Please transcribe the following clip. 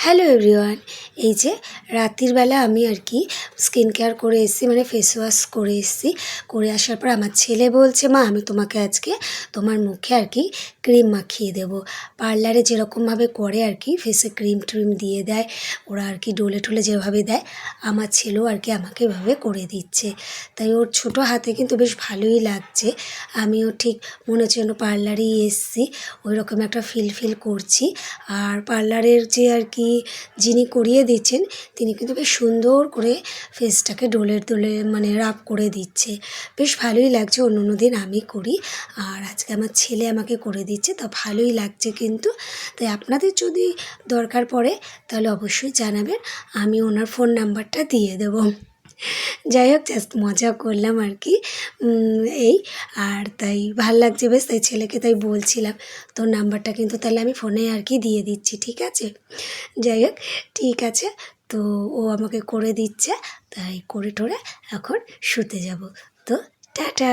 Hello everyone. এই যে রাত্রির বেলা আমি আর কি স্কিন কেয়ার করে এসেছি, মানে ফেস ওয়াশ করে এসেছি। করে আসার পর আমার ছেলে বলছে, মা আমি তোমাকে আজকে তোমার মুখে আর কি ক্রিম মাখিয়ে দেবো। পার্লারে যেরকমভাবে করে আর কি ফেসে ক্রিম ট্রিম দিয়ে দেয় ওরা আর কি, ডোলে টোলে যেভাবে দেয় আমার ছেলেও আর কি আমাকে এভাবে করে দিচ্ছে। তাই ওর ছোটো হাতে কিন্তু বেশ ভালোই লাগছে। আমিও ঠিক মনে হচ্ছে যেন পার্লারেই এসেছি, ওই রকম একটা ফিল করছি। আর পার্লারের যে আর কি যিনি করিয়ে দিচ্ছেন তিনি কিন্তু বেশ সুন্দর করে ফেসটাকে ডোলে মানে রাব করে দিচ্ছে। বেশ ভালোই লাগছে, অন্য দিন আমি করি আর আজকে আমার ছেলে আমাকে করে দিচ্ছে, তা ভালোই লাগছে কিন্তু। তাই আপনাদের যদি দরকার পড়ে তাহলে অবশ্যই জানাবেন, আমি ওনার ফোন নাম্বারটা দিয়ে দেবো। যাই হোক, জাস্ট মজা করলাম আর কি। এই আর তাই ভাল লাগছে বেশ, তাই ছেলেকে তাই বলছিলাম তোর নাম্বারটা কিন্তু তাহলে আমি ফোনে আর কি দিয়ে দিচ্ছি, ঠিক আছে? যাই হোক, ঠিক আছে। তো ও আমাকে করে দিচ্ছে, তাই করে টোরে এখন শুতে যাব। তো টাটা।